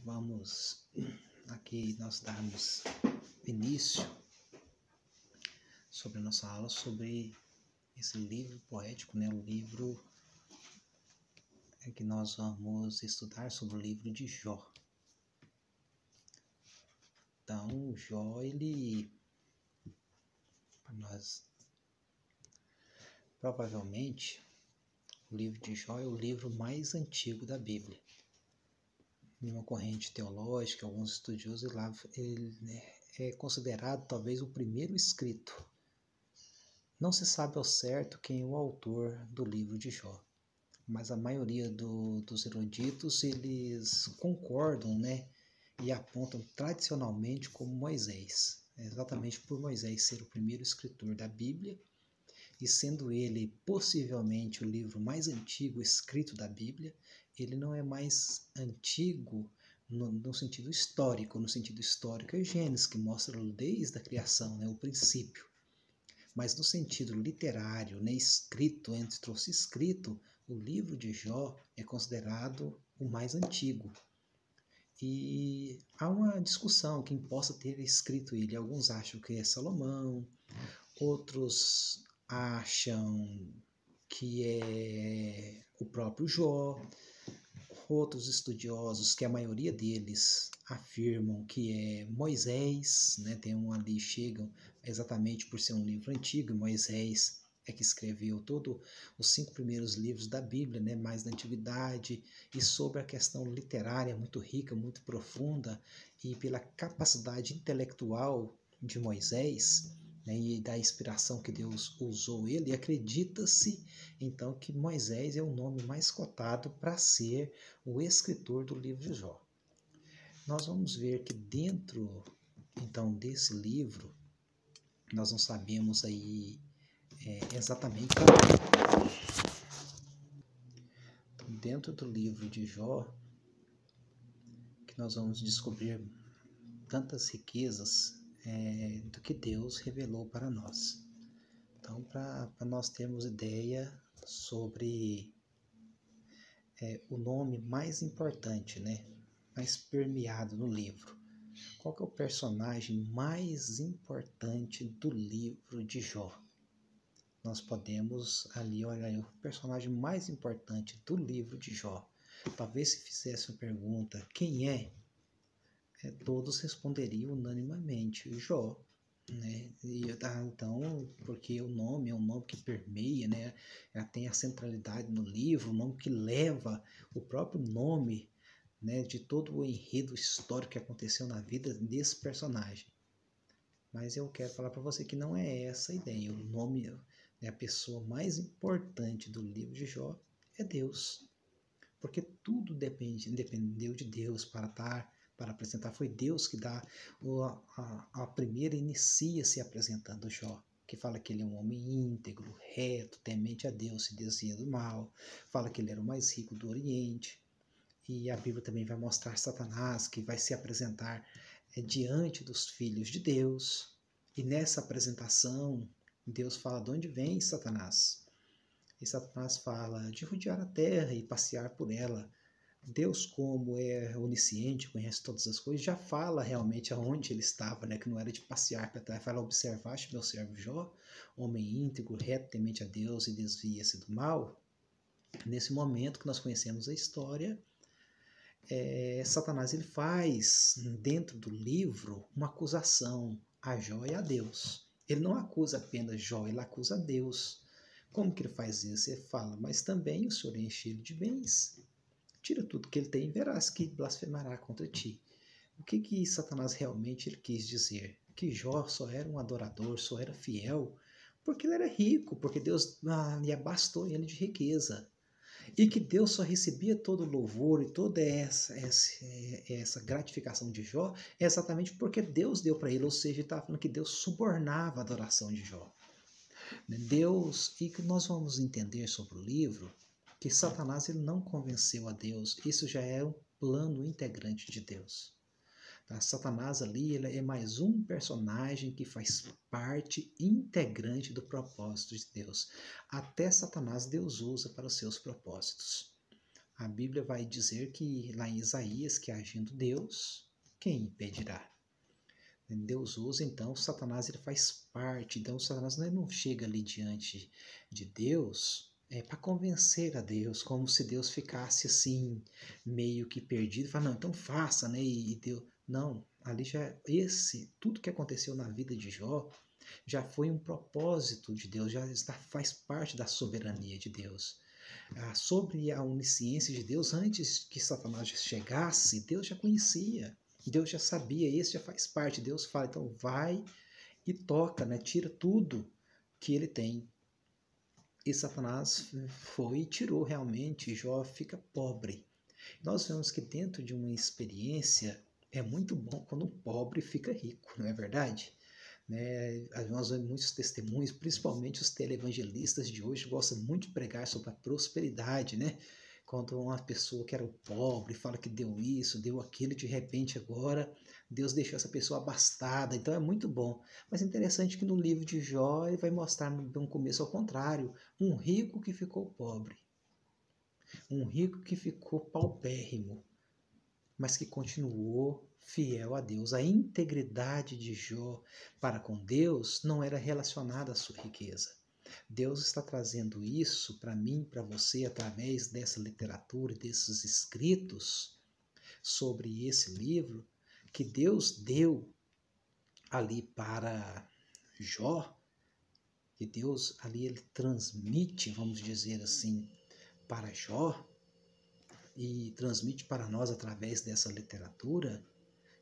Vamos aqui nós darmos início sobre a nossa aula sobre esse livro poético, o livro que nós vamos estudar sobre o livro de Jó. Então, Jó, para nós, provavelmente, o livro de Jó é o livro mais antigo da Bíblia. Em uma corrente teológica, alguns estudiosos, ele é considerado talvez o primeiro escrito. Não se sabe ao certo quem é o autor do livro de Jó, mas a maioria dos eruditos, eles concordam, e apontam tradicionalmente como Moisés, exatamente por Moisés ser o primeiro escritor da Bíblia, e sendo ele possivelmente o livro mais antigo escrito da Bíblia. Ele não é mais antigo no sentido histórico. No sentido histórico é Gênesis, que mostra desde a criação, o princípio. Mas no sentido literário, escrito, trouxe escrito, o livro de Jó é considerado o mais antigo. E há uma discussão quem possa ter escrito ele. Alguns acham que é Salomão, outros acham que é o próprio Jó, outros estudiosos, que a maioria deles afirmam que é Moisés, tem um ali, chegam exatamente por ser um livro antigo. Moisés é que escreveu todos os 5 primeiros livros da Bíblia, mais da antiguidade, e sobre a questão literária muito rica, muito profunda, e pela capacidade intelectual de Moisés, e da inspiração que Deus usou ele, acredita-se então que Moisés é o nome mais cotado para ser o escritor do livro de Jó. Nós vamos ver que dentro então desse livro, nós não sabemos aí exatamente dentro do livro de Jó que nós vamos descobrir tantas riquezas do que Deus revelou para nós. Então, para nós termos ideia sobre o nome mais importante, mais permeado no livro. Qual que é o personagem mais importante do livro de Jó? Nós podemos ali olhar o personagem mais importante do livro de Jó. Talvez se fizesse uma pergunta, quem é? Todos responderiam unanimemente, Jó. Então, porque o nome é um nome que permeia, tem a centralidade no livro, um nome que leva o próprio nome, de todo o enredo histórico que aconteceu na vida desse personagem. Mas eu quero falar para você que não é essa a ideia. O nome, a pessoa mais importante do livro de Jó é Deus, porque tudo dependeu de Deus para apresentar. Foi Deus que dá a primeira, inicia se apresentando Jó, que fala que ele é um homem íntegro, reto, temente a Deus, se desvia do mal, fala que ele era o mais rico do Oriente. E a Bíblia também vai mostrar Satanás, que vai se apresentar diante dos filhos de Deus. E nessa apresentação, Deus fala: de onde vem Satanás? E Satanás fala de rodear a terra e passear por ela. Deus, como é onisciente, conhece todas as coisas, já fala realmente aonde ele estava, que não era de passear pela terra. Fala: observaste meu servo Jó, homem íntegro, reto, temente a Deus e desvia-se do mal. Nesse momento que nós conhecemos a história, Satanás ele faz dentro do livro uma acusação a Jó e a Deus. Ele não acusa apenas Jó, ele acusa a Deus. Como que ele faz isso? Ele fala: mas também o Senhor enche ele de bens. Tira tudo que ele tem e verás que blasfemará contra ti. O que Satanás realmente ele quis dizer? Que Jó só era um adorador, só era fiel, porque ele era rico, porque Deus lhe abastou ele de riqueza. E que Deus só recebia todo o louvor e toda essa gratificação de Jó exatamente porque Deus deu para ele, ou seja, ele estava falando que Deus subornava a adoração de Jó. Deus, e que nós vamos entender sobre o livro, que Satanás ele não convenceu a Deus, isso já é um plano integrante de Deus. Satanás ali ele é mais um personagem que faz parte integrante do propósito de Deus. Até Satanás Deus usa para os seus propósitos. A Bíblia vai dizer que lá em Isaías, que agindo Deus, quem impedirá? Deus usa, então, Satanás ele faz parte. Então, Satanás não chega ali diante de Deus para convencer a Deus, como se Deus ficasse assim, meio que perdido. Fala, não, então faça, né? E Deus. Não, ali já tudo que aconteceu na vida de Jó já foi um propósito de Deus, faz parte da soberania de Deus. Sobre a onisciência de Deus, antes que Satanás chegasse, Deus já conhecia. Deus já sabia, isso já faz parte. Deus fala, então vai e toca, né? Tira tudo que ele tem. E Satanás foi e tirou realmente, Jó fica pobre. Nós vemos que dentro de uma experiência é muito bom quando um pobre fica rico, não é verdade? Né? Nós vemos muitos testemunhos, principalmente os televangelistas de hoje gostam muito de pregar sobre a prosperidade, né? Quando uma pessoa que era pobre fala que deu isso, deu aquilo, de repente agora Deus deixou essa pessoa abastada, então é muito bom. Mas é interessante que no livro de Jó ele vai mostrar no começo ao contrário, um rico que ficou pobre, um rico que ficou paupérrimo, mas que continuou fiel a Deus. A integridade de Jó para com Deus não era relacionada à sua riqueza. Deus está trazendo isso para mim, para você, através dessa literatura, desses escritos sobre esse livro, que Deus deu ali para Jó, que Deus ali ele transmite, vamos dizer assim, para Jó, e transmite para nós através dessa literatura,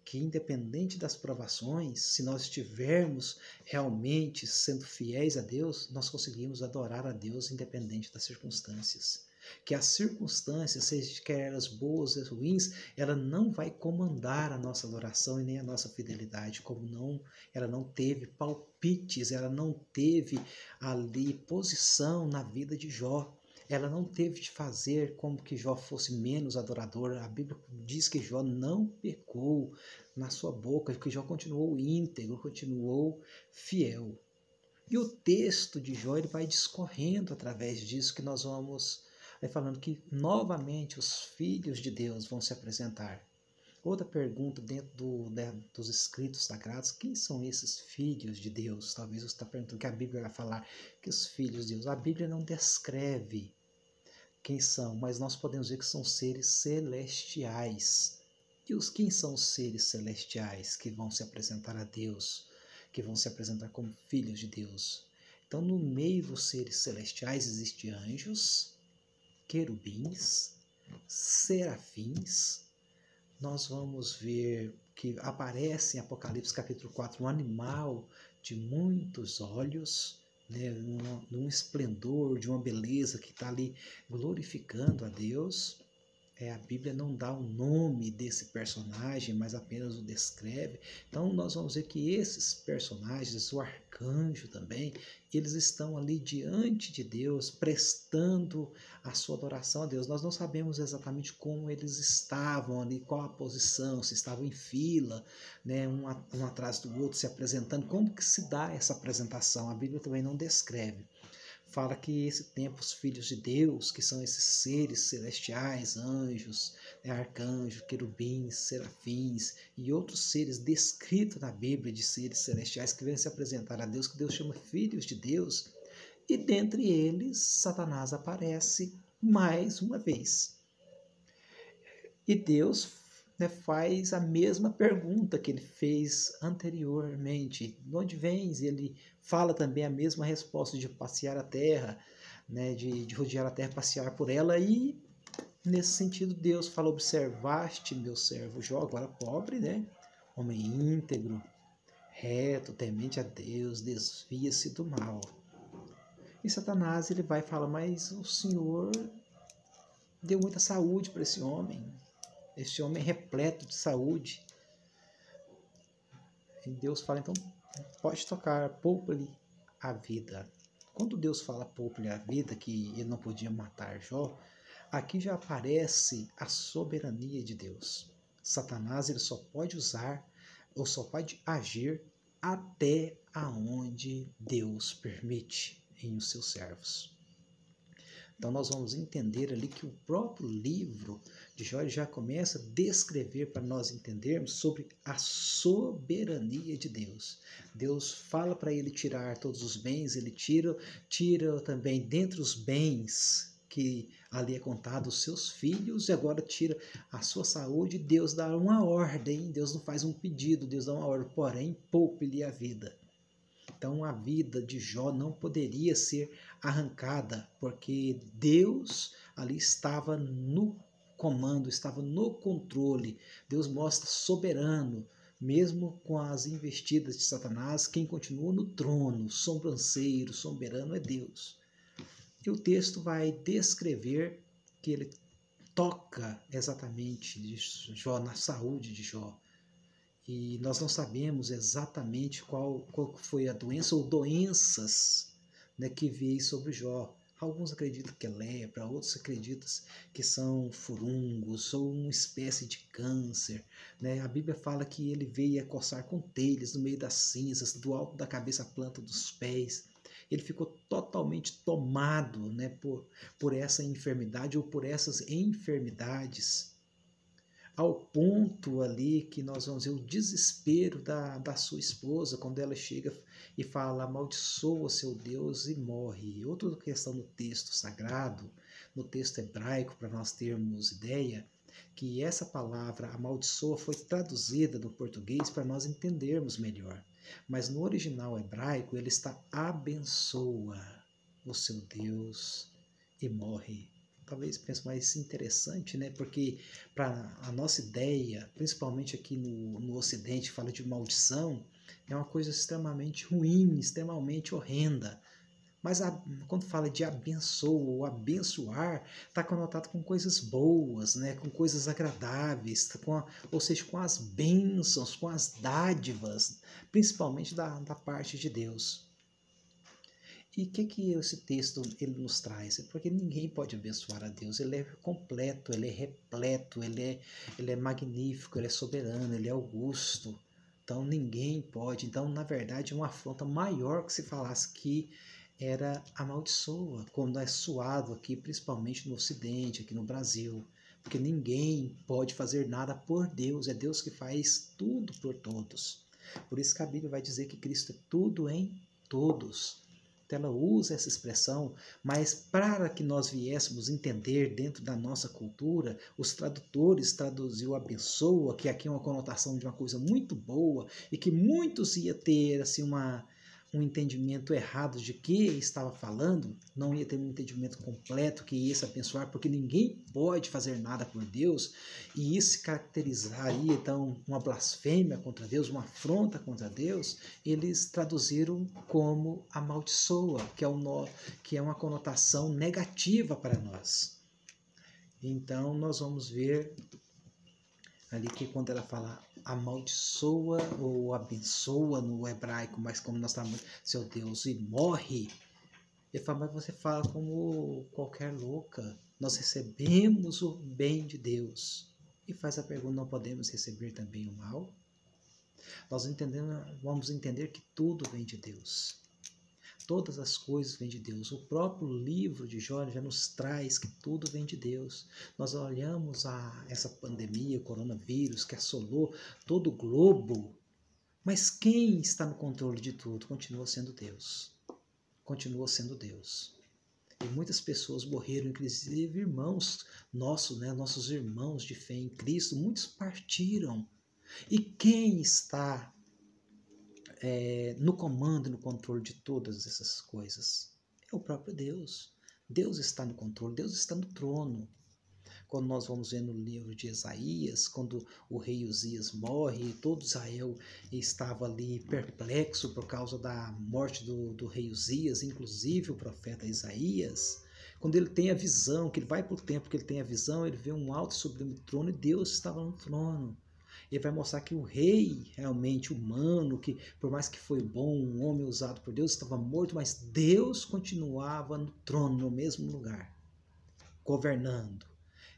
que independente das provações, se nós estivermos realmente sendo fiéis a Deus, nós conseguimos adorar a Deus independente das circunstâncias. Que as circunstâncias, seja quer elas boas ou ruins, ela não vai comandar a nossa adoração e nem a nossa fidelidade, como ela não teve palpites, ela não teve ali posição na vida de Jó. Ela não teve de fazer como que Jó fosse menos adorador. A Bíblia diz que Jó não pecou na sua boca, que Jó continuou íntegro, continuou fiel. E o texto de Jó ele vai discorrendo através disso, que nós vamos falando que novamente os filhos de Deus vão se apresentar. Outra pergunta dentro dos escritos sagrados, quem são esses filhos de Deus? Talvez você está perguntando que a Bíblia vai falar que os filhos de Deus. A Bíblia não descreve quem são, mas nós podemos ver que são seres celestiais. E quem são os seres celestiais que vão se apresentar a Deus, que vão se apresentar como filhos de Deus? Então, no meio dos seres celestiais existem anjos, querubins, serafins. Nós vamos ver que aparece em Apocalipse capítulo 4 um animal de muitos olhos, né, num esplendor, de uma beleza que está ali glorificando a Deus. A Bíblia não dá o nome desse personagem, mas apenas o descreve. Então nós vamos ver que esses personagens, o arcanjo também, eles estão ali diante de Deus, prestando a sua adoração a Deus. Nós não sabemos exatamente como eles estavam ali, qual a posição, se estavam em fila, né, um atrás do outro, se apresentando. Como que se dá essa apresentação? A Bíblia também não descreve. Fala que esse tempo os filhos de Deus, que são esses seres celestiais, anjos, arcanjos, querubins, serafins e outros seres descritos na Bíblia de seres celestiais que vêm se apresentar a Deus, que Deus chama filhos de Deus, e dentre eles Satanás aparece mais uma vez. E Deus faz a mesma pergunta que ele fez anteriormente. De onde vens? Ele fala também a mesma resposta de passear a terra, né, de rodear a terra, passear por ela. E nesse sentido Deus fala, observaste meu servo Jó, agora pobre, né, homem íntegro, reto, temente a Deus, desvia-se do mal. E Satanás ele vai falar, mas o Senhor deu muita saúde para esse homem é repleto de saúde. E Deus fala, então, pode tocar, poupa-lhe a vida. Quando Deus fala poupa-lhe a vida, que ele não podia matar Jó, aqui já aparece a soberania de Deus. Satanás ele só pode usar, ou só pode agir até aonde Deus permite em os seus servos. Então nós vamos entender ali que o próprio livro de Jó já começa a descrever para nós entendermos sobre a soberania de Deus. Deus fala para ele tirar todos os bens, ele tira também dentre os bens que ali é contado os seus filhos, e agora tira a sua saúde. Deus dá uma ordem, Deus não faz um pedido, Deus dá uma ordem, porém poupe-lhe a vida. Então a vida de Jó não poderia ser arrancada, porque Deus ali estava no comando, estava no controle. Deus mostra soberano, mesmo com as investidas de Satanás, quem continua no trono, sobranceiro, soberano é Deus. E o texto vai descrever que ele toca exatamente de Jó, na saúde de Jó. E nós não sabemos exatamente qual foi a doença ou doenças, né, que veio sobre Jó. Alguns acreditam que é lepra, outros acreditam que são furungos ou uma espécie de câncer. Né? A Bíblia fala que ele veio a coçar com telhas no meio das cinzas, do alto da cabeça à planta dos pés. Ele ficou totalmente tomado, né, por essa enfermidade ou por essas enfermidades, ao ponto ali que nós vamos ver o desespero da sua esposa, quando ela chega e fala, amaldiçoa seu Deus e morre. Outra questão no texto sagrado, no texto hebraico, para nós termos ideia, que essa palavra amaldiçoa foi traduzida no português para nós entendermos melhor. Mas no original hebraico ele está abençoa o seu Deus e morre. Talvez pense mais interessante, né? Porque para a nossa ideia, principalmente aqui no Ocidente, fala de maldição, é uma coisa extremamente ruim, extremamente horrenda. Mas quando fala de abençoa ou abençoar, está conotado com coisas boas, né? Com coisas agradáveis, ou seja, com as bênçãos, com as dádivas, principalmente da parte de Deus. E o que esse texto ele nos traz? Porque ninguém pode abençoar a Deus. Ele é completo, ele é repleto, ele é magnífico, ele é soberano, ele é augusto. Então ninguém pode. Então, na verdade, é uma afronta maior que se falasse que era amaldiçoa, quando é suado aqui, principalmente no Ocidente, aqui no Brasil. Porque ninguém pode fazer nada por Deus. É Deus que faz tudo por todos. Por isso que a Bíblia vai dizer que Cristo é tudo em todos. Ela usa essa expressão, mas para que nós viéssemos entender dentro da nossa cultura, os tradutores traduziu abençoa, que aqui é uma conotação de uma coisa muito boa, e que muitos iam ter assim, um entendimento errado de que estava falando, não ia ter um entendimento completo que ia se abençoar, porque ninguém pode fazer nada por Deus, e isso se caracterizaria então uma blasfêmia contra Deus, uma afronta contra Deus. Eles traduziram como amaldiçoa, que é uma conotação negativa para nós. Então nós vamos ver ali que quando ela fala amaldiçoa ou abençoa no hebraico, mas como nós estamos, seu Deus, e morre, ele fala, mas você fala como qualquer louca, nós recebemos o bem de Deus. E faz a pergunta, não podemos receber também o mal? Nós vamos entender que tudo vem de Deus. Todas as coisas vêm de Deus. O próprio livro de Jó já nos traz que tudo vem de Deus. Nós olhamos a essa pandemia, o coronavírus, que assolou todo o globo. Mas quem está no controle de tudo? Continua sendo Deus. Continua sendo Deus. E muitas pessoas morreram, inclusive irmãos nossos, né? Nossos irmãos de fé em Cristo, muitos partiram. E quem está no comando e no controle de todas essas coisas? É o próprio Deus. Deus está no controle, Deus está no trono. Quando nós vamos ver no livro de Isaías, quando o rei Uzias morre, e todo Israel estava ali perplexo por causa da morte do rei Uzias, inclusive o profeta Isaías, quando ele tem a visão, que ele vai para o templo, que ele tem a visão, ele vê um alto e sublime trono e Deus estava no trono. Ele vai mostrar que o rei realmente humano, que por mais que foi bom, um homem usado por Deus, estava morto, mas Deus continuava no trono, no mesmo lugar, governando,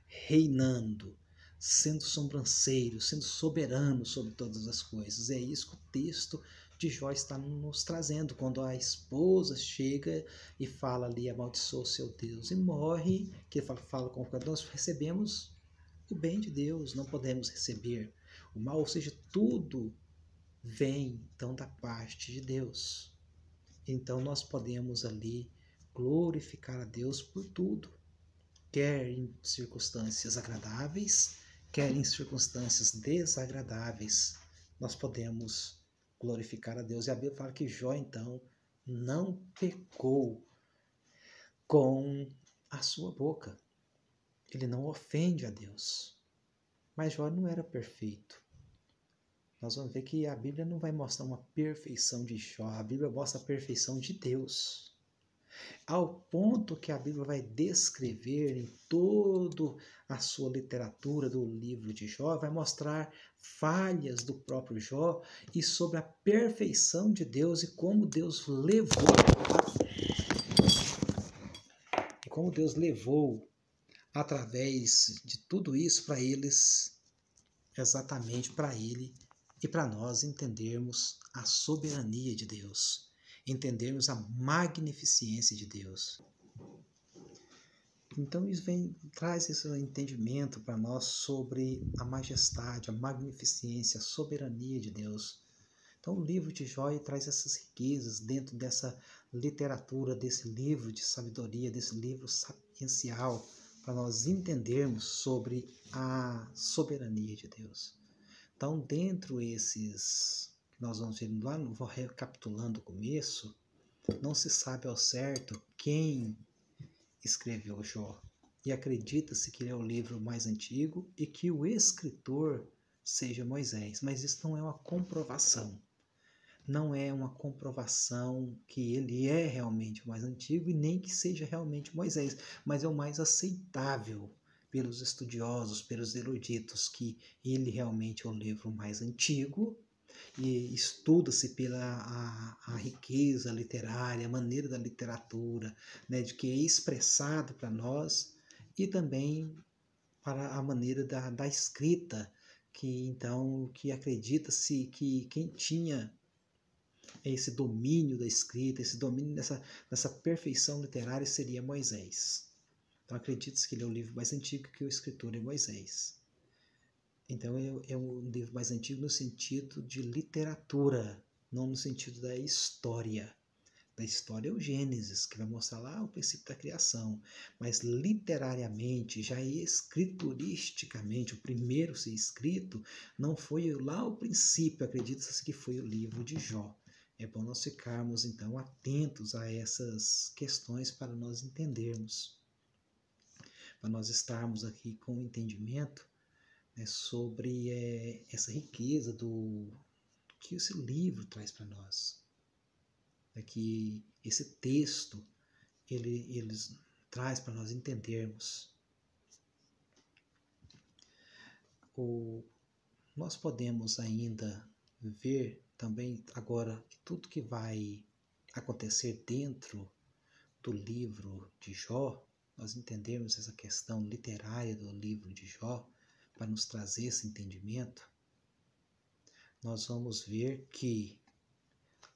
reinando, sendo sobranceiro, sendo soberano sobre todas as coisas. É isso que o texto de Jó está nos trazendo, quando a esposa chega e fala ali, amaldiçoa o seu Deus e morre, que fala com o nós recebemos o bem de Deus, não podemos receber o mal, ou seja, tudo vem então da parte de Deus. Então nós podemos ali glorificar a Deus por tudo, quer em circunstâncias agradáveis, quer em circunstâncias desagradáveis, nós podemos glorificar a Deus. E a Bíblia fala que Jó, então, não pecou com a sua boca. Ele não ofende a Deus. Mas Jó não era perfeito. Nós vamos ver que a Bíblia não vai mostrar uma perfeição de Jó, a Bíblia mostra a perfeição de Deus. Ao ponto que a Bíblia vai descrever em toda a sua literatura do livro de Jó, vai mostrar falhas do próprio Jó e sobre a perfeição de Deus e como Deus levou através de tudo isso para eles, exatamente para ele e para nós entendermos a soberania de Deus, entendermos a magnificência de Deus. Então isso traz esse entendimento para nós sobre a majestade, a magnificência, a soberania de Deus. Então o livro de Jó traz essas riquezas dentro dessa literatura, desse livro de sabedoria, desse livro sapiencial, para nós entendermos sobre a soberania de Deus. Então, dentro esses que nós vamos ver lá, vou recapitulando o começo, não se sabe ao certo quem escreveu Jó. E acredita-se que ele é o livro mais antigo e que o escritor seja Moisés. Mas isso não é uma comprovação. Não é uma comprovação que ele é realmente o mais antigo e nem que seja realmente Moisés, mas é o mais aceitável pelos estudiosos, pelos eruditos, que ele realmente é o livro mais antigo e estuda-se pela a riqueza literária, a maneira da literatura, né, de que é expressado para nós e também para a maneira da escrita, que então que acredita-se que quem tinha esse domínio da escrita, esse domínio dessa perfeição literária seria Moisés. Então acredita-se que ele é o livro mais antigo, que o escritor é Moisés. Então é um livro mais antigo no sentido de literatura, não no sentido da história. Da história é o Gênesis, que vai mostrar lá o princípio da criação. Mas literariamente, já escrituristicamente, o primeiro a ser escrito não foi lá o princípio, acredita-se que foi o livro de Jó. É bom nós ficarmos, então, atentos a essas questões para nós entendermos, para nós estarmos aqui com o entendimento, né, sobre essa riqueza do que esse livro traz para nós. É que esse texto, ele traz para nós entendermos. Nós podemos ainda ver também agora que tudo que vai acontecer dentro do livro de Jó, nós entendemos essa questão literária do livro de Jó, para nos trazer esse entendimento, nós vamos ver que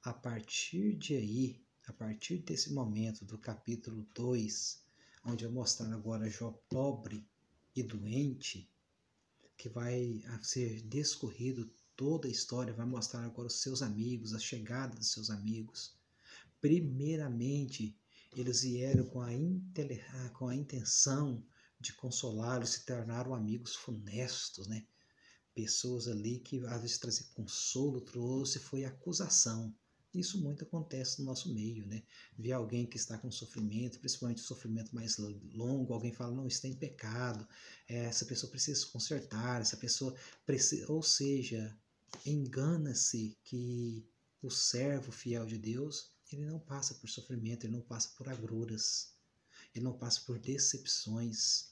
a partir de aí, a partir desse momento do capítulo 2, onde vai mostrar agora Jó pobre e doente, que vai ser descorrido toda a história, vai mostrar agora os seus amigos, a chegada dos seus amigos. Primeiramente, eles vieram com a intenção de consolá-lo, se tornaram amigos funestos, né? Pessoas ali que às vezes trazer consolo, trouxe foi acusação. Isso muito acontece no nosso meio, né? Ver alguém que está com sofrimento, principalmente sofrimento mais longo, alguém fala, não, isso tem pecado, essa pessoa precisa se consertar, essa pessoa precisa, ou seja, engana-se que o servo fiel de Deus, ele não passa por sofrimento, ele não passa por agruras, ele não passa por decepções.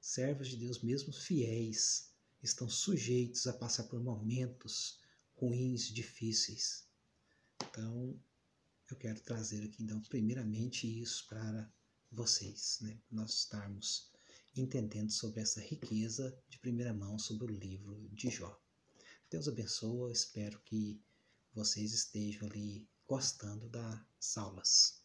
Servos de Deus, mesmo fiéis, estão sujeitos a passar por momentos ruins, difíceis. Então, eu quero trazer aqui, então, primeiramente isso para vocês, né? Nós estarmos entendendo sobre essa riqueza de primeira mão sobre o livro de Jó. Deus abençoe, espero que vocês estejam ali gostando das aulas.